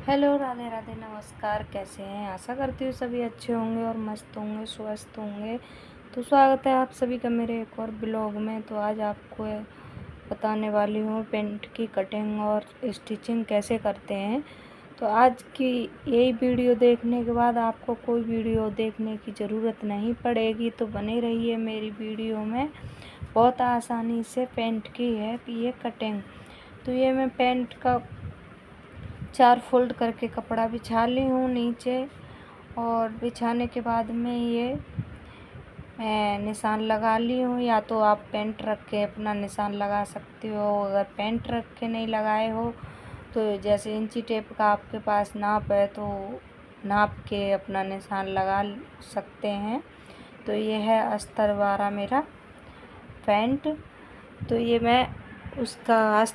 Hello, Radhe Radhe, नमस्कार। कैसे हैं? आशा करती हूँ सभी अच्छे होंगे और मस्त होंगे, स्वस्थ होंगे। तो स्वागत है आप सभी का मेरे एक और ब्लॉग में। तो आज आपको बताने वाली हूँ पेंट की कटिंग और स्टिचिंग कैसे करते हैं। तो आज की यही वीडियो देखने के बाद आपको कोई वीडियो देखने की ज़रूरत नहीं पड़ेगी। तो बने रहिए मेरी वीडियो में। बहुत आसानी से पेंट की है ये कटिंग। तो ये मैं पेंट का 4 फोल्ड करके कपड़ा बिछा ली हूँ नीचे, और बिछाने के बाद में ये मैं निशान लगा ली हूँ। या तो आप पेंट रख के अपना निशान लगा सकते हो। अगर पेंट रख के नहीं लगाए हो तो जैसे इंची टेप का आपके पास नाप है तो नाप के अपना निशान लगा सकते हैं। तो ये है अस्तर वाला मेरा पेंट। तो ये मैं उसका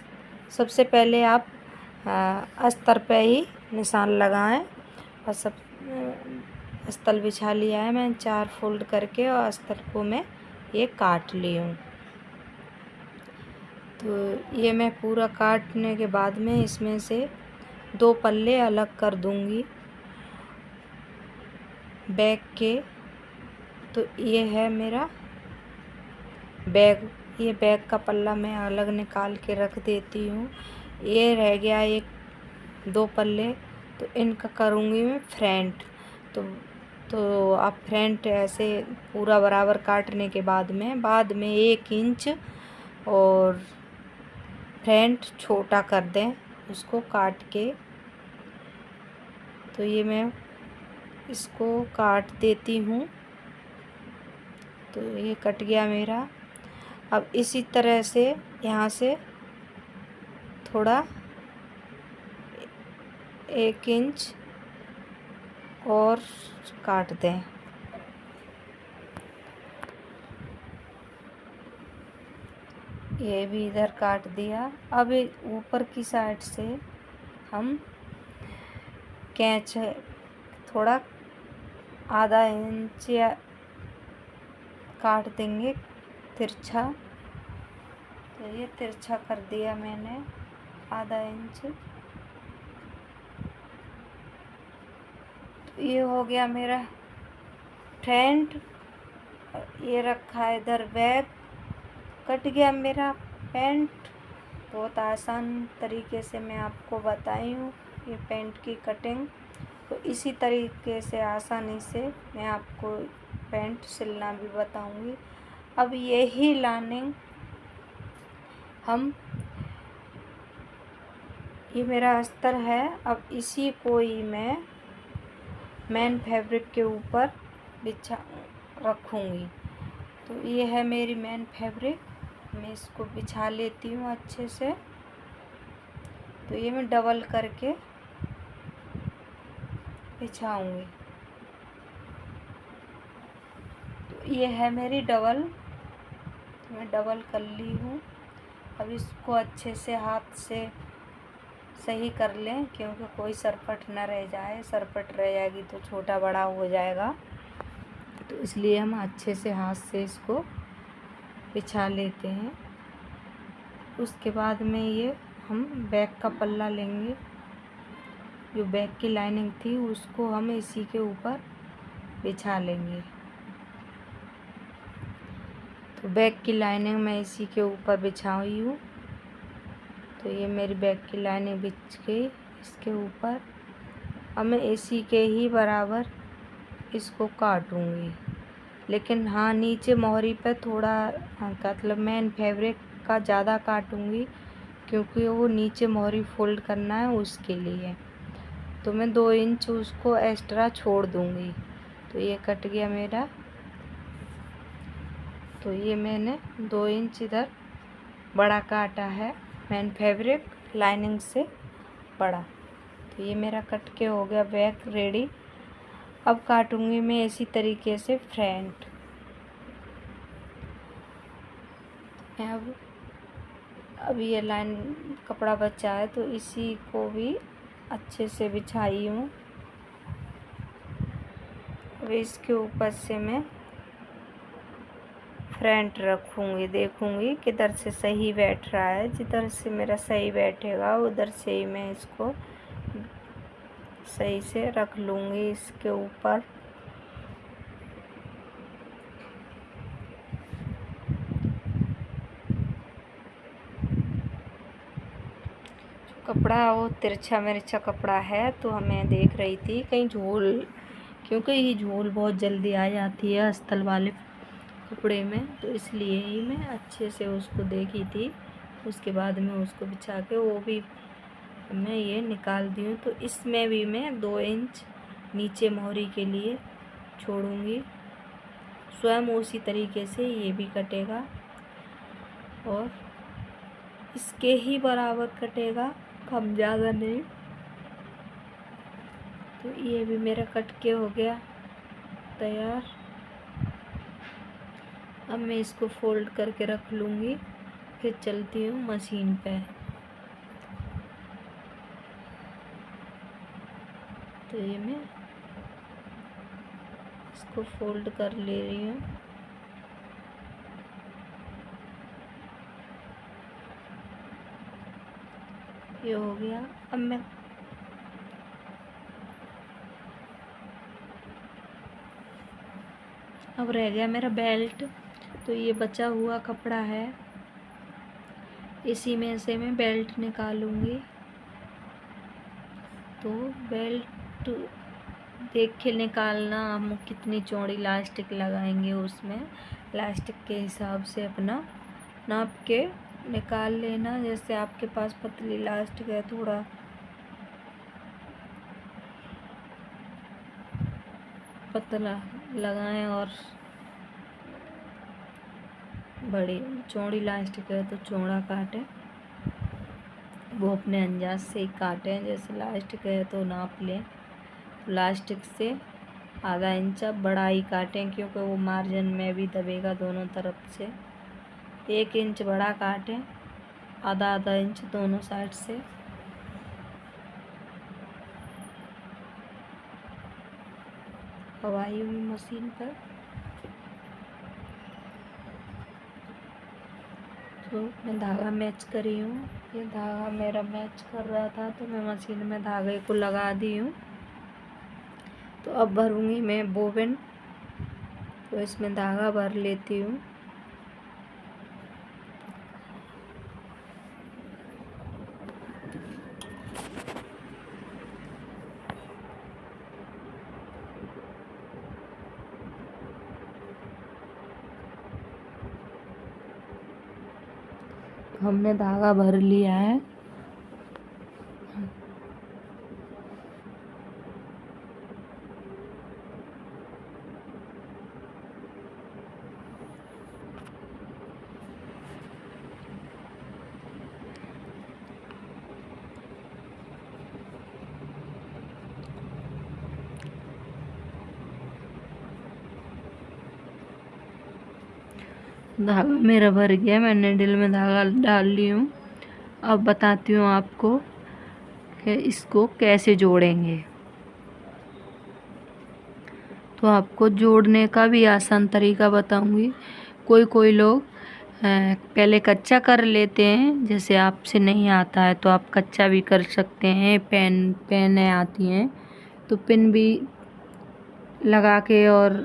सबसे पहले आप अस्तर पे ही निशान लगाएं। और सब अस्तर बिछा लिया है मैंने 4 फोल्ड करके, और अस्तर को मैं ये काट ली हूँ। तो ये मैं पूरा काटने के बाद में इसमें से 2 पल्ले अलग कर दूँगी बैक के। तो ये है मेरा बैग। ये बैग का पल्ला मैं अलग निकाल के रख देती हूँ। ये रह गया 2 पल्ले, तो इनका करूँगी मैं फ्रंट। तो आप फ्रंट ऐसे पूरा बराबर काटने के बाद में 1 इंच और फ्रंट छोटा कर दें उसको काट के। तो ये मैं इसको काट देती हूँ। तो ये कट गया मेरा। अब इसी तरह से यहाँ से थोड़ा 1 इंच और काट दें। ये भी इधर काट दिया। अब ऊपर की साइड से हम कैंच थोड़ा आधा इंच या काट देंगे तिरछा। तो ये तिरछा कर दिया मैंने आधा इंच। तो ये हो गया मेरा फ्रंट। ये रखा है इधर बैक। कट गया मेरा पेंट। बहुत आसान तरीके से मैं आपको बताई हूँ ये पेंट की कटिंग। तो इसी तरीके से आसानी से मैं आपको पेंट सिलना भी बताऊँगी। अब यही लाइनिंग ये मेरा अस्तर है। अब इसी को ही मैं मेन फैब्रिक के ऊपर रखूँगी। तो ये है मेरी मेन फैब्रिक। मैं इसको बिछा लेती हूँ अच्छे से। तो ये मैं डबल करके बिछाऊँगी। तो ये है मेरी डबल। तो मैं डबल कर ली हूँ। अब इसको अच्छे से हाथ से सही कर लें, क्योंकि कोई सरपट ना रह जाए। सरपट रह जाएगी तो छोटा बड़ा हो जाएगा। तो इसलिए हम अच्छे से हाथ से इसको बिछा लेते हैं। उसके बाद में ये हम बैक का पल्ला लेंगे। जो बैक की लाइनिंग थी उसको हम इसी के ऊपर बिछा लेंगे। तो बैक की लाइनिंग मैं इसी के ऊपर बिछाई हूँ। तो ये मेरी बैक की लाइनिंग बिछ गई इसके ऊपर। अब मैं इसी के ही बराबर इसको काटूँगी। लेकिन हाँ, नीचे मोहरी पे थोड़ा मतलब मेन फैब्रिक का ज़्यादा काटूँगी, क्योंकि वो नीचे मोहरी फोल्ड करना है उसके लिए। तो मैं 2 इंच उसको एक्स्ट्रा छोड़ दूँगी। तो ये कट गया मेरा। तो ये मैंने 2 इंच इधर बड़ा काटा है, मेन फैब्रिक लाइनिंग से बड़ा। तो ये मेरा कट के हो गया बैक रेडी। अब काटूँगी मैं इसी तरीके से फ्रंट। अब ये लाइन कपड़ा बचा है तो इसी को भी अच्छे से बिछाई हूँ। अब इसके ऊपर से मैं फ्रंट रखूँगी। देखूँगी किधर से सही बैठ रहा है। जिधर से मेरा सही बैठेगा उधर से ही मैं इसको सही से रख लूँगी इसके ऊपर। कपड़ा वो तिरछा मिर्चा कपड़ा है, तो हमें देख रही थी कहीं झोल, क्योंकि ये झोल बहुत जल्दी आ जाती है अस्तर वाले कपड़े में, तो इसलिए ही मैं अच्छे से उसको देखी थी। उसके बाद में उसको बिछा के वो भी मैं ये निकाल दी हूँ। तो इसमें भी मैं 2 इंच नीचे मोहरी के लिए छोड़ूंगी। स्वयं उसी तरीके से ये भी कटेगा और इसके ही बराबर कटेगा, कम ज़्यादा नहीं। तो ये भी मेरा कट के हो गया तैयार। अब मैं इसको फोल्ड करके रख लूँगी, फिर चलती हूँ मशीन पे। तो ये मैं इसको फोल्ड कर ले रही हूँ। ये हो गया। अब रह गया मेरा बेल्ट। तो ये बचा हुआ कपड़ा है, इसी में से मैं बेल्ट निकालूंगी। तो बेल्ट देख के निकालना, हम कितनी चौड़ी इलास्टिक लगाएंगे उसमें इलास्टिक के हिसाब से अपना नाप के निकाल लेना। जैसे आपके पास पतली इलास्टिक है, थोड़ा पतला लगाएं, और बड़ी चौड़ी इलास्टिक है तो चौड़ा काटें। वो अपने अंदाज से ही काटें। जैसे इलास्टिक है तो नाप लें, इलास्टिक से आधा इंच बड़ा ही काटें, क्योंकि वो मार्जिन में भी दबेगा दोनों तरफ से। 1 इंच बड़ा काटें, आधा आधा इंच दोनों साइड से। अब आई हुई मशीन पर, तो मैं धागा मैच करी हूँ। ये धागा मेरा मैच कर रहा था, तो मैं मशीन में धागे को लगा दी हूँ। तो अब भरूँगी मैं बोबिन। तो इसमें धागा भर लेती हूँ। हमने धागा भर लिया है। धागा मेरा भर गया, मैं नीडल में धागा डाल ली हूँ। अब बताती हूँ आपको कि इसको कैसे जोड़ेंगे। तो आपको जोड़ने का भी आसान तरीका बताऊंगी। कोई लोग पहले कच्चा कर लेते हैं, जैसे आपसे नहीं आता है तो आप कच्चा भी कर सकते हैं। पेनें आती हैं तो पिन भी लगा के और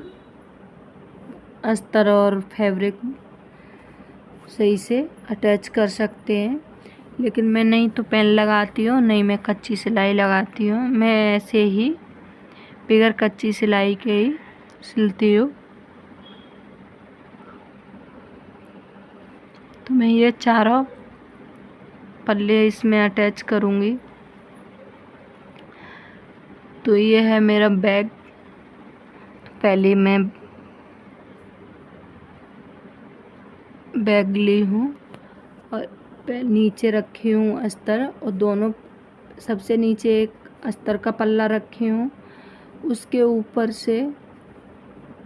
अस्तर और फैब्रिक सही से अटैच कर सकते हैं। लेकिन मैं नहीं तो पेन लगाती हूँ, नहीं मैं कच्ची सिलाई लगाती हूँ। मैं ऐसे ही बगैर कच्ची सिलाई के ही सिलती हूँ। तो मैं ये चारों पल्ले इसमें अटैच करूँगी। तो ये है मेरा बैग। पहले मैं बैग ली हूँ और नीचे रखी हूँ अस्तर, और दोनों सबसे नीचे एक अस्तर का पल्ला रखी हूँ, उसके ऊपर से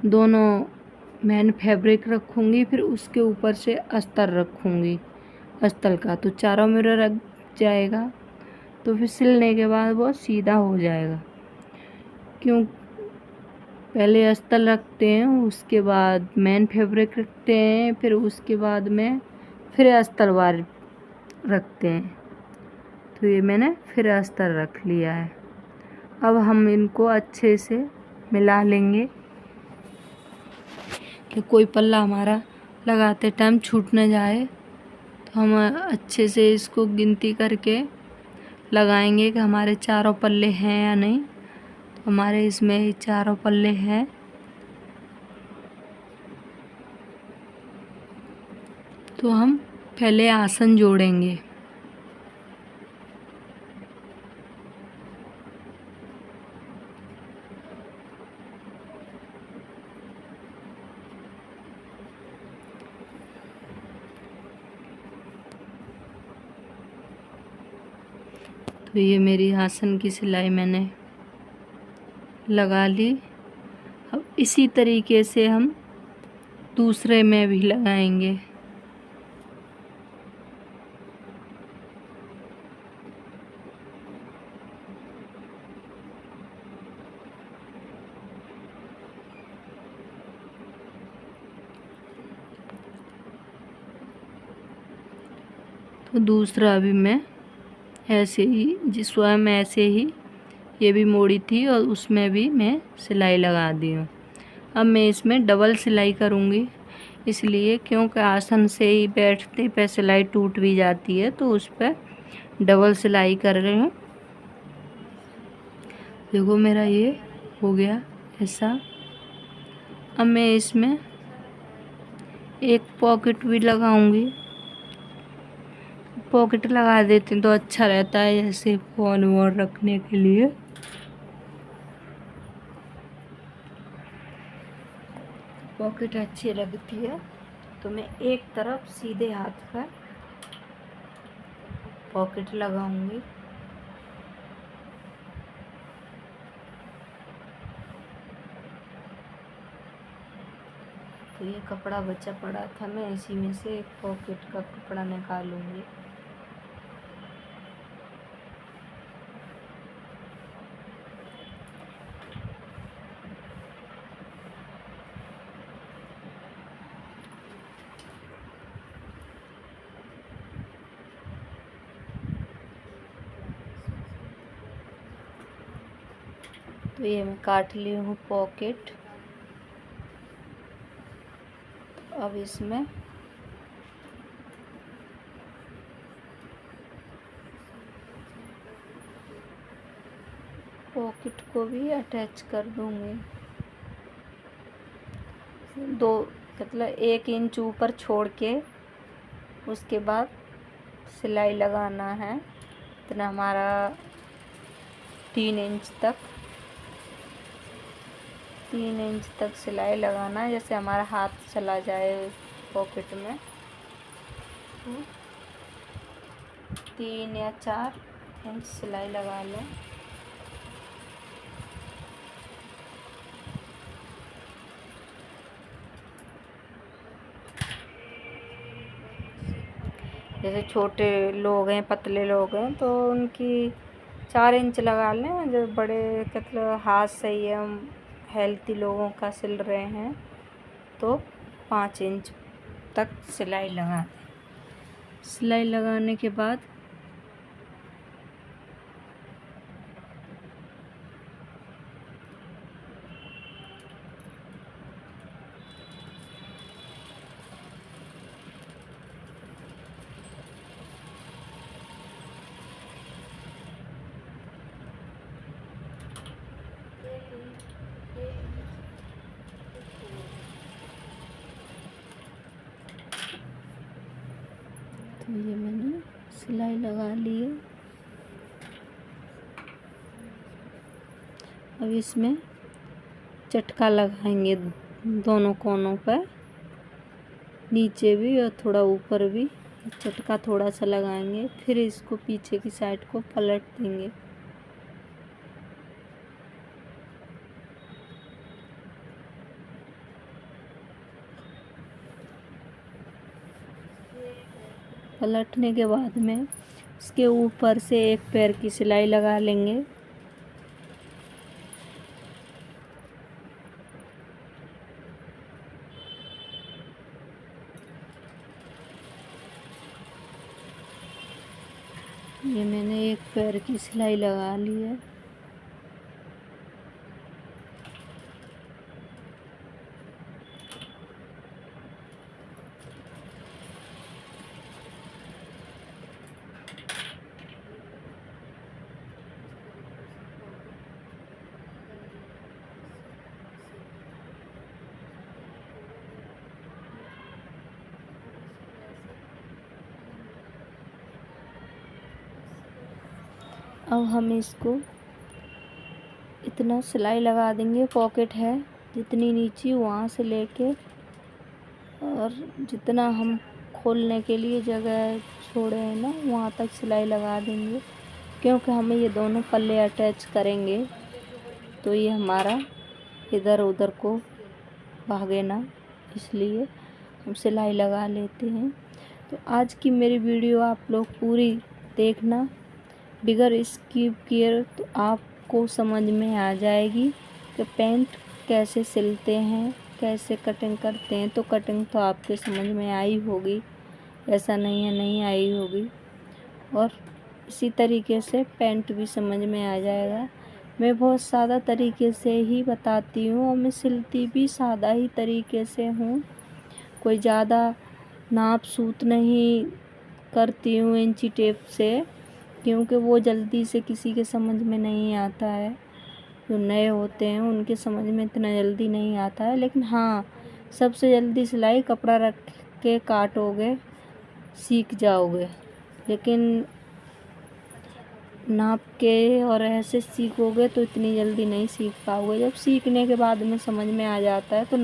दोनों मैन फैब्रिक रखूँगी, फिर उसके ऊपर से अस्तर रखूँगी अस्तर का। तो चारों मेरा रख जाएगा, तो फिर सिलने के बाद वो सीधा हो जाएगा। क्यों पहले अस्तर रखते हैं, उसके बाद मैन फैब्रिक रखते हैं, फिर उसके बाद में फिर अस्तर वार रखते हैं। तो ये मैंने फिर अस्तर रख लिया है। अब हम इनको अच्छे से मिला लेंगे कि कोई पल्ला हमारा लगाते टाइम छूट न जाए। तो हम अच्छे से इसको गिनती करके लगाएंगे कि हमारे चारों पल्ले हैं या नहीं। तो हमारे इसमें चारों पल्ले हैं। तो हम पहले आसन जोड़ेंगे। तो ये मेरी आसन की सिलाई मैंने लगा ली। अब इसी तरीके से हम दूसरे में भी लगाएंगे। तो दूसरा भी मैं ऐसे ही स्वयं ऐसे ही ये भी मोड़ी थी और उसमें भी मैं सिलाई लगा दी हूँ। अब मैं इसमें डबल सिलाई करूँगी, इसलिए क्योंकि आसन से ही बैठते पे सिलाई टूट भी जाती है, तो उस पर डबल सिलाई कर रही हूँ। देखो मेरा ये हो गया ऐसा। अब मैं इसमें एक पॉकेट भी लगाऊंगी। पॉकेट लगा देते हैं तो अच्छा रहता है, जैसे फ़ोन वोन रखने के लिए। पॉकेट अच्छी लगती है। तो मैं एक तरफ सीधे हाथ पर पॉकेट लगाऊंगी। तो ये कपड़ा बचा पड़ा था, मैं इसी में से एक पॉकेट का कपड़ा निकालूंगी। तो ये मैं काट ली हूँ पॉकेट। अब इसमें पॉकेट को भी अटैच कर दूंगी। दो मतलब 1 इंच ऊपर छोड़ के उसके बाद सिलाई लगाना है। इतना हमारा 3 इंच तक सिलाई लगाना है। जैसे हमारा हाथ चला जाए पॉकेट में, तो 3 या 4 इंच सिलाई लगा लें। जैसे छोटे लोग हैं, पतले लोग हैं, तो उनकी 4 इंच लगा लें। जो बड़े मतलब हाथ सही है, हेल्थी लोगों का सिल रहे हैं, तो 5 इंच तक सिलाई लगा दें। सिलाई लगाने के बाद तो ये मैंने सिलाई लगा ली है। अब इसमें चटका लगाएंगे दोनों कोनों पर, नीचे भी और थोड़ा ऊपर भी चटका थोड़ा सा लगाएंगे। फिर इसको पीछे की साइड को पलट देंगे। पलटने के बाद में इसके ऊपर से एक पैर की सिलाई लगा लेंगे। ये मैंने एक पैर की सिलाई लगा ली है। अब हम इसको इतना सिलाई लगा देंगे, पॉकेट है जितनी नीचे वहाँ से लेके और जितना हम खोलने के लिए जगह छोड़े हैं ना वहाँ तक सिलाई लगा देंगे, क्योंकि हमें ये दोनों पल्ले अटैच करेंगे तो ये हमारा इधर उधर को भागे ना, इसलिए हम सिलाई लगा लेते हैं। तो आज की मेरी वीडियो आप लोग पूरी देखना, बिगर स्किप किए तो आपको समझ में आ जाएगी कि पैंट कैसे सिलते हैं, कैसे कटिंग करते हैं। तो कटिंग तो आपके समझ में आई होगी, ऐसा नहीं है नहीं आई होगी, और इसी तरीके से पैंट भी समझ में आ जाएगा। मैं बहुत सादा तरीके से ही बताती हूँ और मैं सिलती भी सादा ही तरीके से हूँ, कोई ज़्यादा नाप सूत नहीं करती हूँ इंची टेप से, क्योंकि वो जल्दी से किसी के समझ में नहीं आता है। जो नए होते हैं उनके समझ में इतना जल्दी नहीं आता है, लेकिन हाँ सबसे जल्दी सिलाई कपड़ा रख के काटोगे सीख जाओगे, लेकिन नाप के और ऐसे सीखोगे तो इतनी जल्दी नहीं सीख पाओगे। जब सीखने के बाद में समझ में आ जाता है तो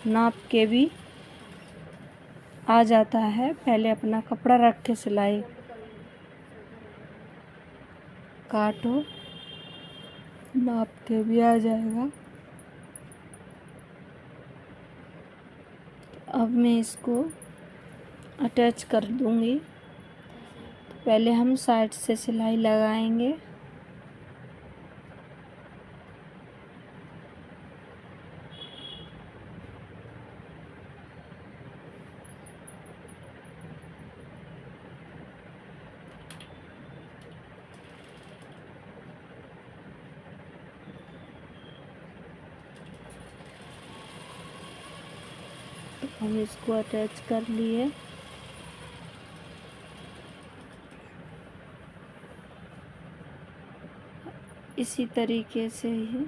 नाप के भी आ जाता है। पहले अपना कपड़ा रख के सिलाई काटो, नाप के भी आ जाएगा। अब मैं इसको अटैच कर दूंगी। तो पहले हम साइड से सिलाई लगाएंगे, तो हम इसको अटैच कर लिए। इसी तरीके से ही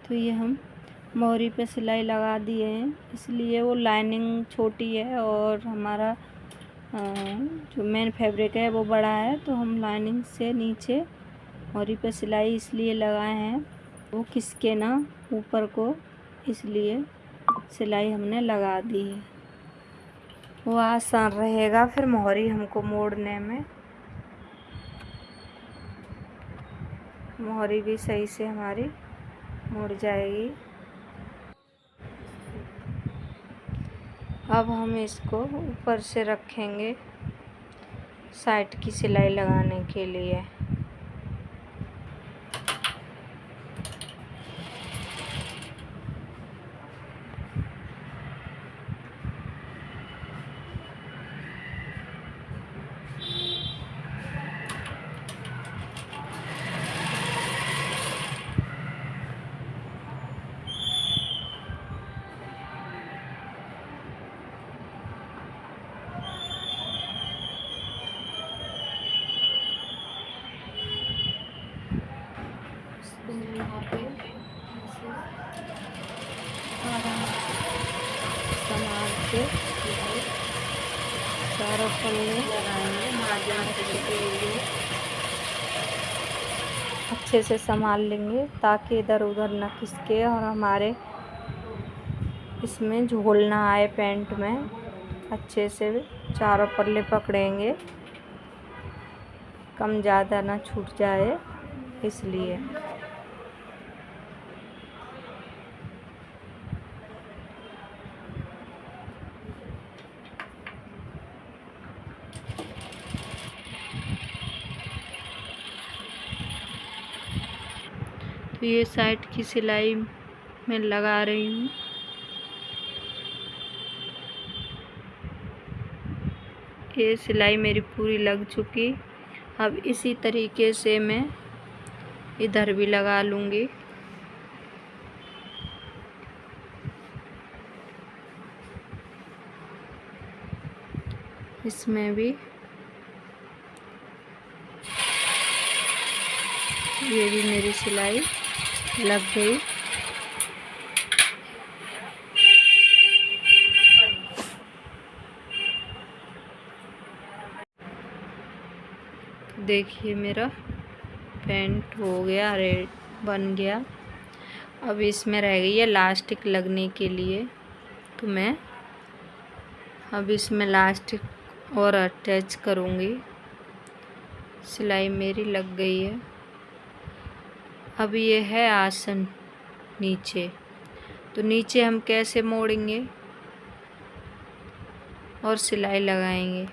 तो ये हम मोहरी पे सिलाई लगा दिए हैं, इसलिए वो लाइनिंग छोटी है और हमारा जो मेन फैब्रिक है वो बड़ा है, तो हम लाइनिंग से नीचे मोहरी पे सिलाई इसलिए लगाए हैं वो खिसके ना ऊपर को, इसलिए सिलाई हमने लगा दी है। वो आसान रहेगा फिर मोहरी हमको मोड़ने में, मोहरी भी सही से हमारी मुड़ जाएगी। अब हम इसको ऊपर से रखेंगे साइड की सिलाई लगाने के लिए। यहाँ पे संभाल के चारों पल्ले अच्छे से संभाल लेंगे ताकि इधर उधर न खिसके और हमारे इसमें झोल ना आए। पैंट में अच्छे से चारों पल्ले पकड़ेंगे, कम ज़्यादा ना छूट जाए, इसलिए तो ये साइड की सिलाई मैं लगा रही हूँ। ये सिलाई मेरी पूरी लग चुकी। अब इसी तरीके से मैं इधर भी लगा लूँगी। इसमें भी ये भी मेरी सिलाई लग गई। देखिए मेरा पेंट हो गया, रेड बन गया। अब इसमें रह गई है लास्टिक लगने के लिए, तो मैं अब इसमें लास्टिक और अटैच करूँगी। सिलाई मेरी लग गई है। अब ये है आसन नीचे, तो नीचे हम कैसे मोड़ेंगे और सिलाई लगाएंगे।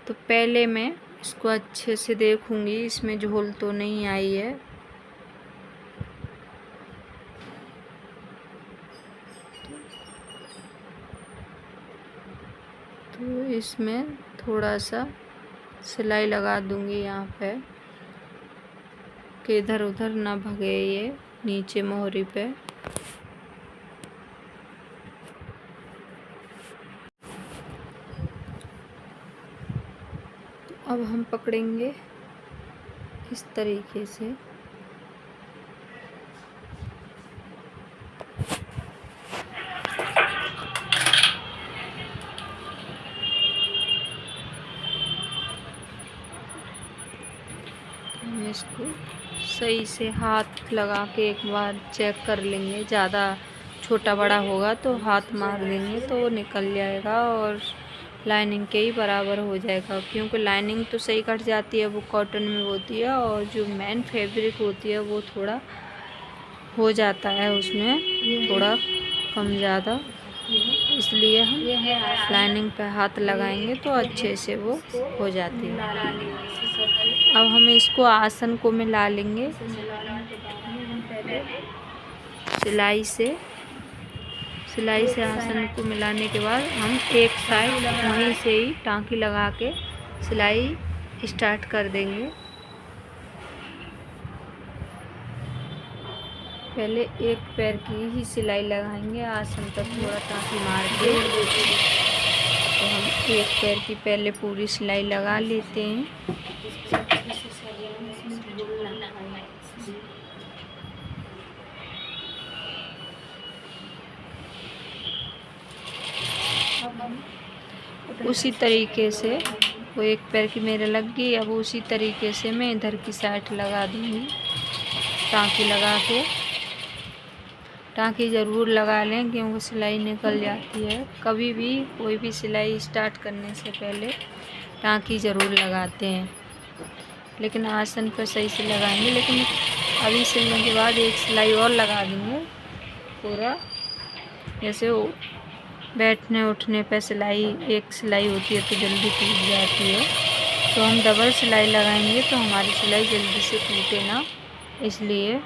तो पहले मैं इसको अच्छे से देखूंगी इसमें झोल तो नहीं आई है। तो इसमें थोड़ा सा सिलाई लगा दूंगी यहाँ पे कि इधर उधर ना भगे ये नीचे मोहरी पे। अब हम पकड़ेंगे इस तरीके से। हम इसको सही से हाथ लगा के एक बार चेक कर लेंगे। ज़्यादा छोटा बड़ा होगा तो हाथ मार देंगे तो वो निकल जाएगा और लाइनिंग के ही बराबर हो जाएगा, क्योंकि लाइनिंग तो सही कट जाती है, वो कॉटन में होती है, और जो मेन फैब्रिक होती है वो थोड़ा हो जाता है उसमें थोड़ा कम ज़्यादा, इसलिए हम लाइनिंग पे हाथ लगाएंगे तो अच्छे से वो हो जाती है। अब हम इसको आसन को मिला लेंगे सिलाई से आसन को मिलाने के बाद हम एक साइड वहीं से ही टाँकी लगा के सिलाई स्टार्ट कर देंगे। पहले एक पैर की ही सिलाई लगाएंगे आसन तक थोड़ा टाँकी मार के। तो हम एक पैर की पहले पूरी सिलाई लगा लेते हैं। उसी तरीके से वो एक पैर की मेरे लग गई। अब उसी तरीके से मैं इधर की साइड लगा दूँगी टाँकी लगा के। टाँकी ज़रूर लगा लें क्योंकि सिलाई निकल जाती है। कभी भी कोई भी सिलाई स्टार्ट करने से पहले टाँकी ज़रूर लगाते हैं, लेकिन आसन पर सही से लगाएंगे। लेकिन अभी सिलने के बाद एक सिलाई और लगा देंगे पूरा, जैसे वो बैठने उठने पे सिलाई एक सिलाई होती है तो जल्दी टूट जाती है, तो हम डबल सिलाई लगाएंगे तो हमारी सिलाई जल्दी से टूटे ना, इसलिए।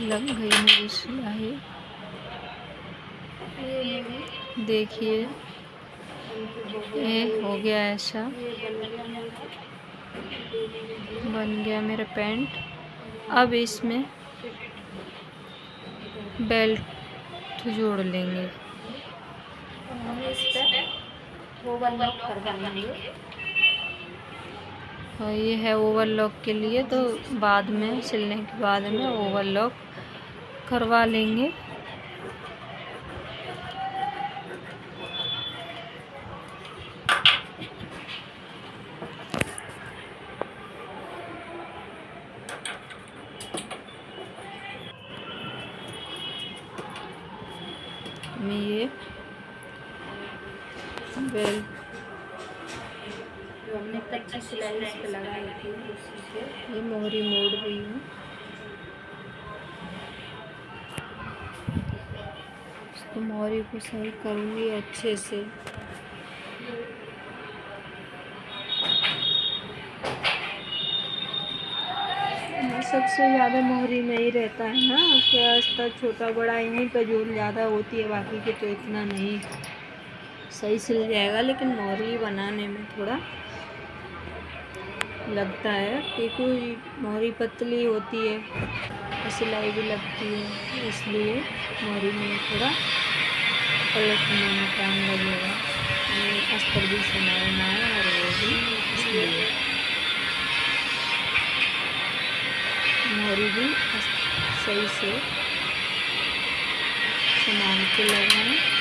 लग गई मेरी सिलाई, देखिए ये हो गया, ऐसा बन गया मेरा पेंट। अब इसमें बेल्ट जोड़ लेंगे। और ये है ओवरलॉक के लिए, तो बाद में सिलने के बाद में ओवरलॉक करवा लेंगे। मैं ये बेल्ट जो हमने कच्ची सिलाई इस पे लगाई थी उसी से ये मोहरी मोड़ रही हूँ। इसको मोहरी को सही करूँगी अच्छे से। सबसे ज़्यादा मोहरी में ही रहता है ना, कि आस्ता छोटा बड़ा यहीं पर जोड़ ज़्यादा होती है, बाकी के तो इतना नहीं। सही सिल जाएगा, लेकिन मोहरी बनाने में थोड़ा लगता है क्योंकि मोहरी पतली होती है और सिलाई भी लगती है, इसलिए मोहरी में थोड़ा पलटने में टाइम लगेगा। अस्तर भी बनाना है और वो भी, इसलिए मोहरी भी सही से संभाल के लगाएं।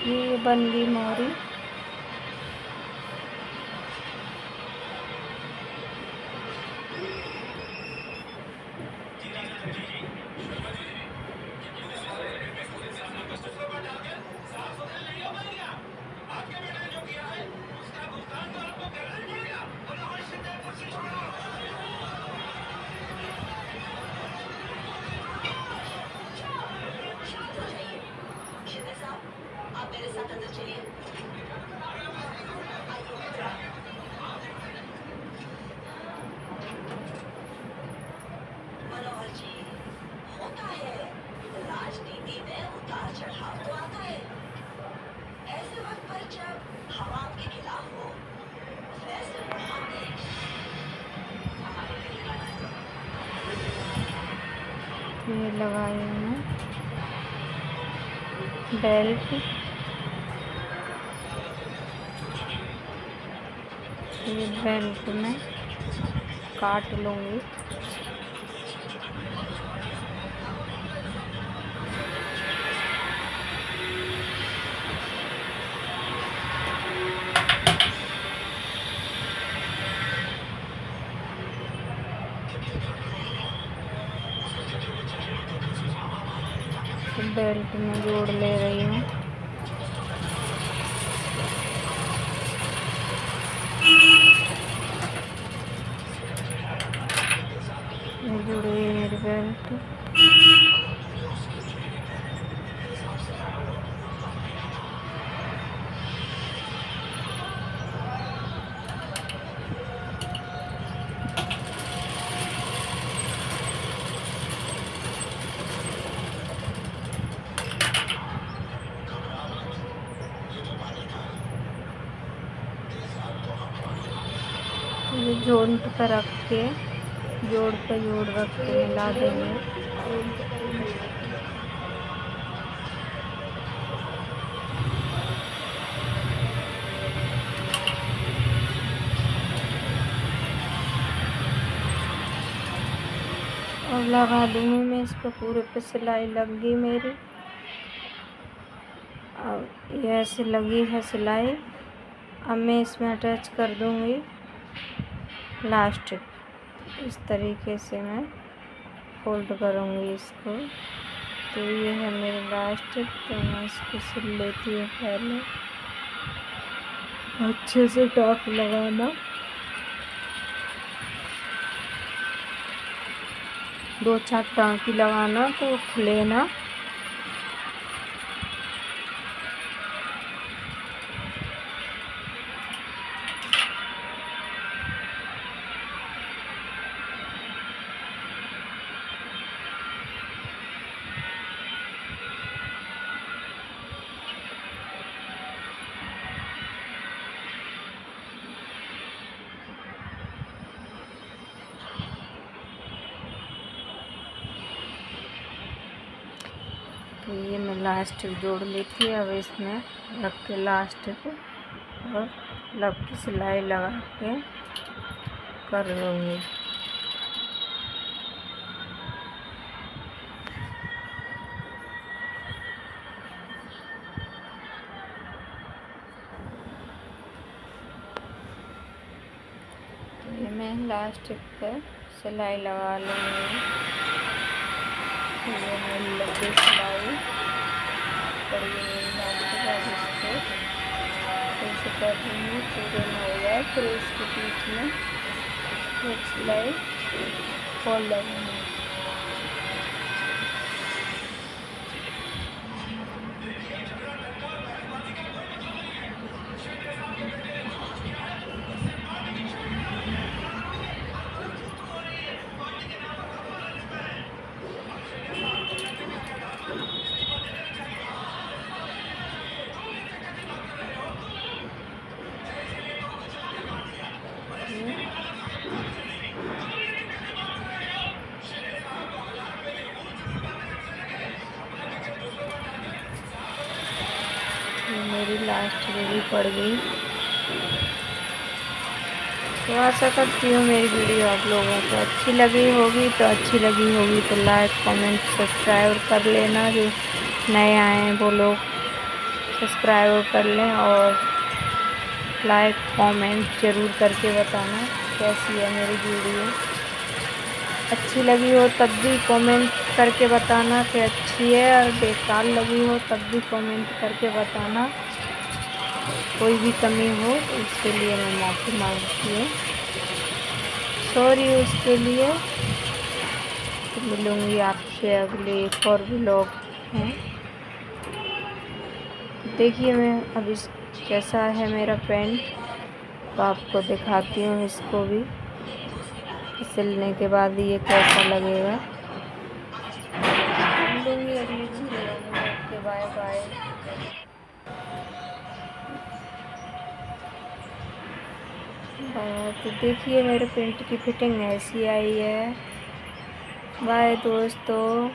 ये बन गई मोहरी। ये लगाई हूँ बेल्ट। ये बेल्ट में काट लूँगी। बेल्ट में जोड़ ले रही हूँ। ये जुड़ गई मेरी बेल्ट। ये जोड़ पर रख के जोड़ रख के मिला देंगे। और लगा दूंगी मैं इस पर पूरे पे। सिलाई लग गई मेरी। अब ये ऐसे लगी है सिलाई। अब मैं इसमें अटैच कर दूंगी लास्टिक। इस तरीके से मैं फोल्ड करूंगी इसको। तो ये है मेरी लास्टिक। तो मैं इसको सिल लेती हूँ पहले। अच्छे से टाक लगाना। 2-4 टाँकी लगाना तो खुले ना। तो ये मैं लास्टिक जोड़ लेती हूँ। अब इसमें रख के लास्टिक और लब की सिलाई लगा के कर लूँगी। मैं लास्ट पर सिलाई लगा लूँगी। ये मेरी लंबी सिलाई पड़ी है लास्ट पर, इसको ऐसे कर दूँगी पूरे में हो जाए। फिर इसके बीच में एक सिलाई और लगूँगी। मेरी लास्ट रेडी पड़ गई। तो आशा करती हूँ मेरी वीडियो आप लोगों को अच्छी लगी होगी। तो लाइक कमेंट सब्सक्राइब कर लेना। जो नए आए हैं वो लोग सब्सक्राइब कर लें और लाइक कमेंट ज़रूर करके बताना कैसी है मेरी वीडियो। अच्छी लगी हो तब भी कमेंट करके बताना कि अच्छी है, और बेकार लगी हो तब भी कमेंट करके बताना। कोई भी कमी हो उसके लिए मैं माफ़ी मांगती हूँ, सॉरी उसके लिए। तो मिलूँगी आपसे अगले एक और व्लॉग में। देखिए मैं अब इस कैसा है मेरा पेंट, तो आपको दिखाती हूँ इसको भी सिलने के बाद ये कैसा लगेगा। मिलूँगी अगली वीडियो में। Okay bye bye. तो देखिए मेरे पेंट की फिटिंग ऐसी आई है। बाय दोस्तों।